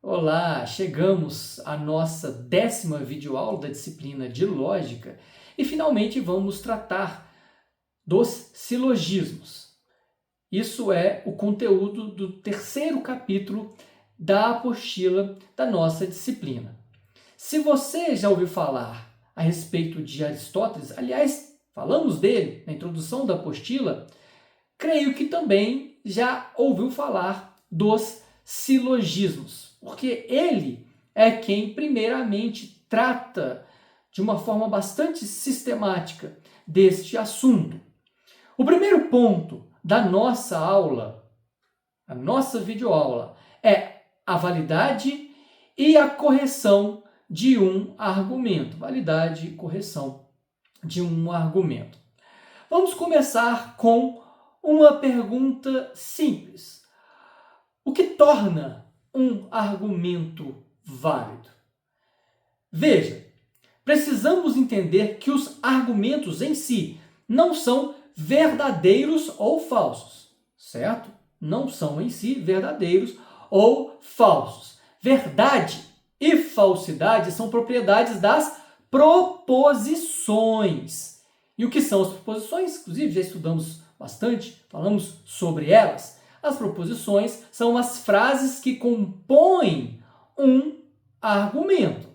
Olá, chegamos à nossa 10ª videoaula da disciplina de Lógica e finalmente vamos tratar dos silogismos. Isso é o conteúdo do 3º capítulo da apostila da nossa disciplina. Se você já ouviu falar a respeito de Aristóteles, aliás, falamos dele na introdução da apostila, creio que também já ouviu falar dos silogismos, porque ele é quem primeiramente trata de uma forma bastante sistemática deste assunto. O primeiro ponto da nossa aula, a nossa videoaula, é a validade e a correção de um argumento. Validade e correção de um argumento. Vamos começar com uma pergunta simples. O que torna um argumento válido? Veja, precisamos entender que os argumentos em si não são verdadeiros ou falsos, certo? Não são em si verdadeiros ou falsos. Verdade e falsidade são propriedades das proposições. E o que são as proposições? Inclusive, já estudamos bastante, falamos sobre elas. As proposições são as frases que compõem um argumento.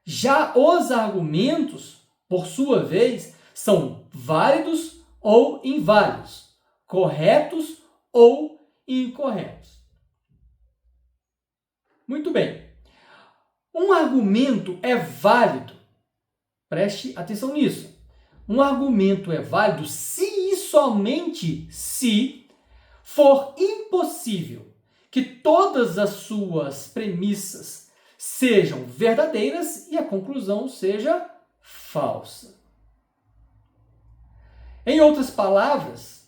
Já os argumentos, por sua vez, são válidos ou inválidos, corretos ou incorretos. Muito bem. Um argumento é válido. Preste atenção nisso. Um argumento é válido se e somente se for impossível que todas as suas premissas sejam verdadeiras e a conclusão seja falsa. Em outras palavras,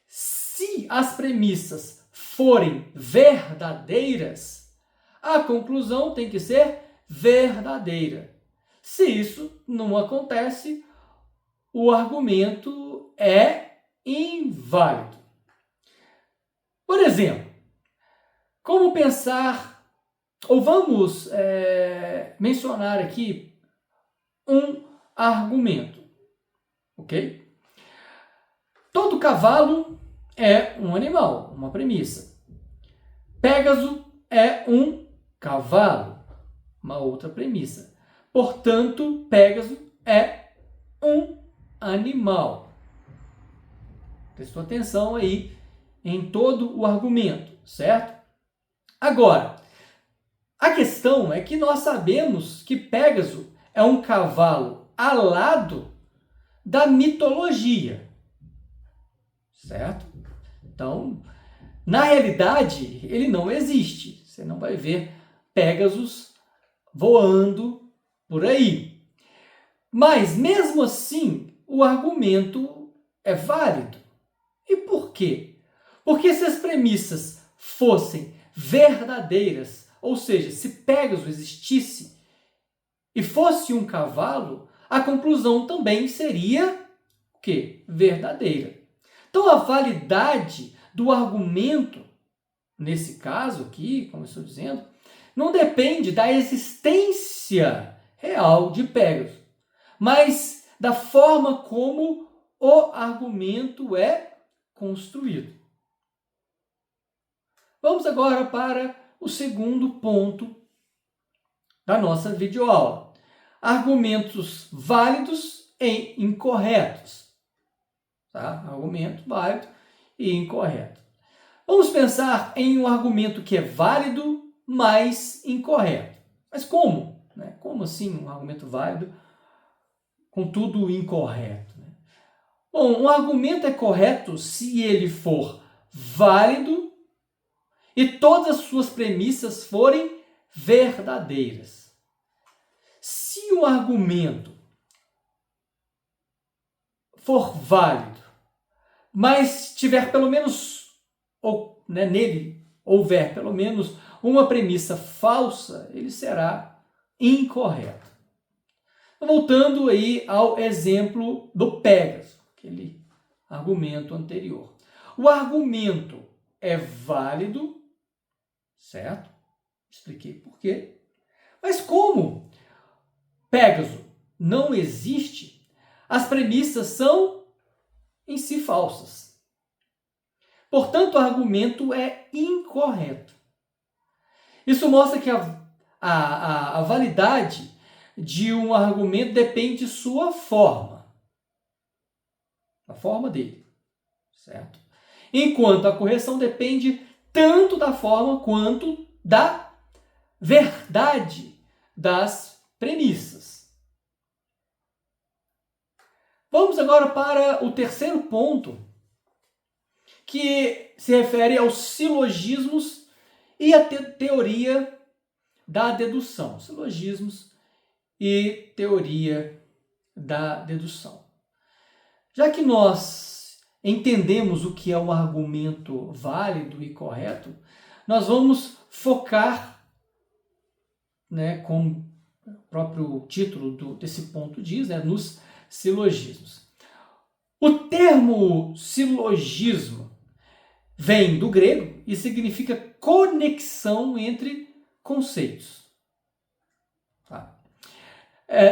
se as premissas forem verdadeiras, a conclusão tem que ser verdadeira. Se isso não acontece, o argumento é inválido. Por exemplo, como pensar, ou vamos mencionar aqui um argumento, ok? Todo cavalo é um animal, uma premissa. Pégaso é um cavalo, uma outra premissa. Portanto, Pégaso é um animal. Prestou atenção aí em todo o argumento, certo? Agora, a questão é que nós sabemos que Pégaso é um cavalo alado da mitologia, certo? Então, na realidade, ele não existe. Você não vai ver Pégasos voando por aí. Mas, mesmo assim, o argumento é válido. E por quê? Porque se as premissas fossem verdadeiras, ou seja, se Pégaso existisse e fosse um cavalo, a conclusão também seria o quê? Verdadeira. Então, a validade do argumento, nesse caso aqui, como eu estou dizendo, não depende da existência real de Pégaso, mas da forma como o argumento é construído. Vamos agora para o segundo ponto da nossa videoaula. Argumentos válidos e incorretos. Tá? Argumento válido e incorreto. Vamos pensar em um argumento que é válido, mas incorreto. Mas como? Como assim um argumento válido, contudo incorreto? Bom, um argumento é correto se ele for válido e todas as suas premissas forem verdadeiras. Se um argumento for válido, mas tiver pelo menos, ou nele houver pelo menos uma premissa falsa, ele será incorreto. Voltando aí ao exemplo do Pégaso, aquele argumento anterior. O argumento é válido certo? Expliquei por quê. Mas como Pégaso não existe, as premissas são em si falsas. Portanto, o argumento é incorreto. Isso mostra que a validade de um argumento depende de sua forma. A forma dele, certo? Enquanto a correção depende tanto da forma quanto da verdade das premissas. Vamos agora para o terceiro ponto, que se refere aos silogismos e a teoria da dedução. Silogismos e teoria da dedução. Já que nós entendemos o que é um argumento válido e correto, nós vamos focar, como o próprio título desse ponto diz, nos silogismos. O termo silogismo vem do grego e significa conexão entre conceitos.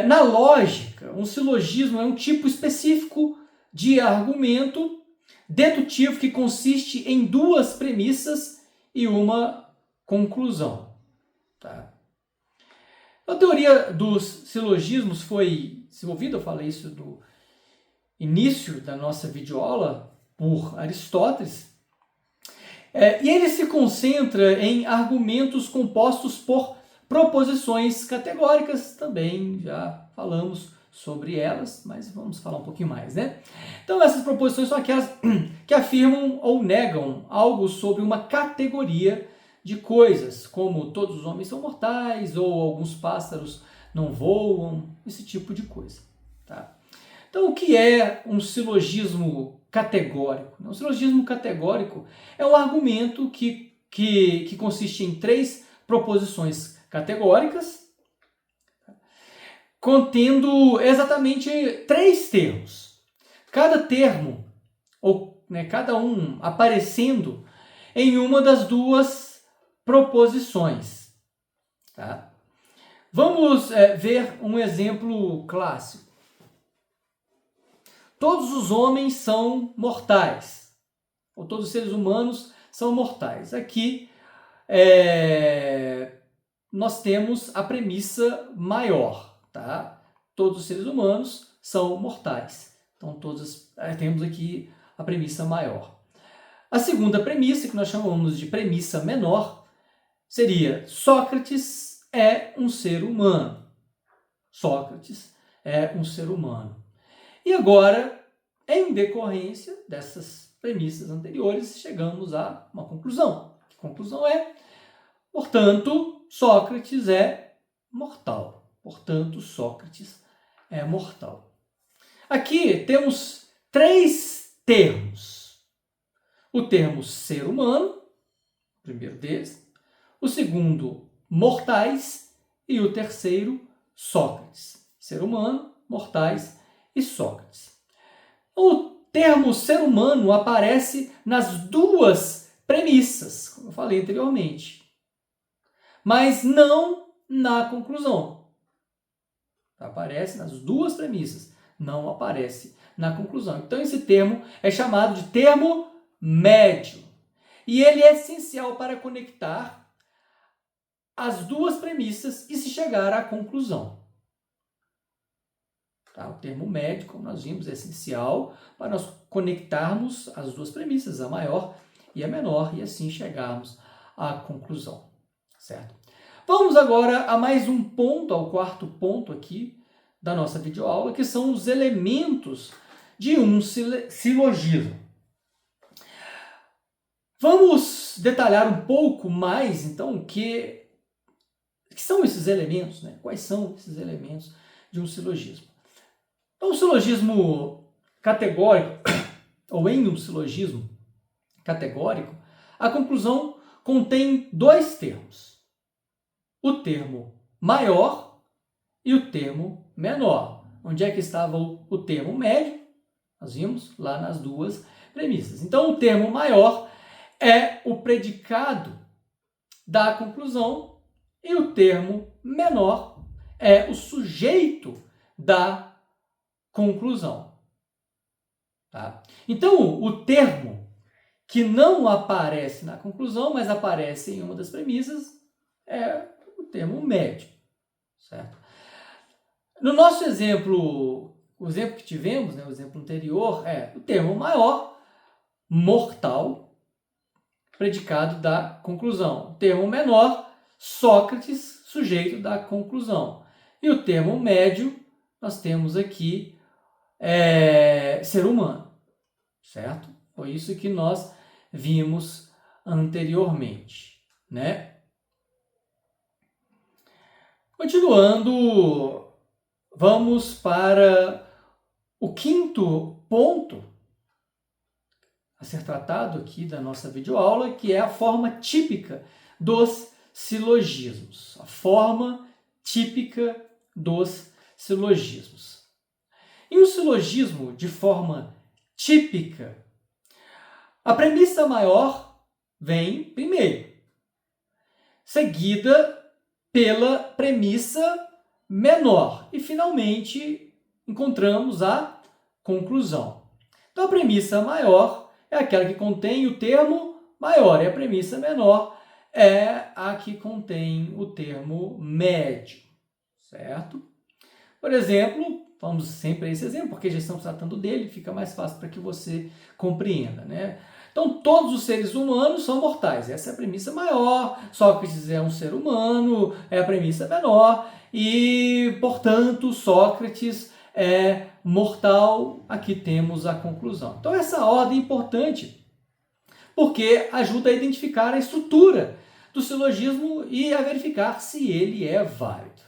Na lógica, um silogismo é um tipo específico de argumento dedutivo que consiste em duas premissas e uma conclusão. A teoria dos silogismos foi desenvolvida, eu falei isso no início da nossa videoaula, por Aristóteles, e ele se concentra em argumentos compostos por proposições categóricas, também já falamos sobre elas, mas vamos falar um pouquinho mais, Então, essas proposições são aquelas que afirmam ou negam algo sobre uma categoria de coisas, como todos os homens são mortais, ou alguns pássaros não voam, esse tipo de coisa. Então, o que é um silogismo categórico? Um silogismo categórico é um argumento que consiste em três proposições categóricas, contendo exatamente três termos. Cada termo, ou cada um aparecendo em uma das duas proposições. Vamos ver um exemplo clássico. Todos os homens são mortais, ou todos os seres humanos são mortais. Aqui nós temos a premissa maior, Todos os seres humanos são mortais. Então, temos aqui a premissa maior. A segunda premissa, que nós chamamos de premissa menor, seria: Sócrates é um ser humano. Sócrates é um ser humano. E agora, em decorrência dessas premissas anteriores, chegamos a uma conclusão. Que conclusão é? Portanto, Sócrates é mortal. Portanto, Sócrates é mortal. Aqui temos três termos. O termo ser humano, o primeiro deles. O segundo, mortais. E o terceiro, Sócrates. Ser humano, mortais e Sócrates. O termo ser humano aparece nas duas premissas, como eu falei anteriormente, mas não na conclusão. Aparece nas duas premissas, não aparece na conclusão. Então, esse termo é chamado de termo médio. E ele é essencial para conectar as duas premissas e se chegar à conclusão. O termo médio, como nós vimos, é essencial para nós conectarmos as duas premissas, a maior e a menor, e assim chegarmos à conclusão. Certo? Vamos agora a mais um ponto, ao quarto ponto aqui da nossa videoaula, que são os elementos de um silogismo. Vamos detalhar um pouco mais, então, o que são esses elementos, Quais são esses elementos de um silogismo? Então, o silogismo categórico, ou em um silogismo categórico, a conclusão contém dois termos. O termo maior e o termo menor. Onde é que estava o termo médio? Nós vimos lá nas duas premissas. Então, o termo maior é o predicado da conclusão e o termo menor é o sujeito da conclusão. Tá? Então, o termo que não aparece na conclusão, mas aparece em uma das premissas, é o termo médio. Certo? No nosso exemplo, o exemplo que tivemos, né, o exemplo anterior, é o termo maior, mortal, predicado da conclusão. O termo menor, Sócrates, sujeito da conclusão. E o termo médio, nós temos aqui ser humano, certo? Foi isso que nós vimos anteriormente, né? Continuando, vamos para o quinto ponto a ser tratado aqui da nossa videoaula, que é a forma típica dos silogismos. A forma típica dos silogismos. Em um silogismo de forma típica, a premissa maior vem primeiro, seguida pela premissa menor e, finalmente, encontramos a conclusão. Então, a premissa maior é aquela que contém o termo maior e a premissa menor é a que contém o termo médio, certo? Por exemplo, vamos sempre a esse exemplo, porque já estamos tratando dele, fica mais fácil para que você compreenda, né? Então, todos os seres humanos são mortais. Essa é a premissa maior. Sócrates é um ser humano, é a premissa menor. E, portanto, Sócrates é mortal. Aqui temos a conclusão. Então, essa ordem é importante, porque ajuda a identificar a estrutura do silogismo e a verificar se ele é válido.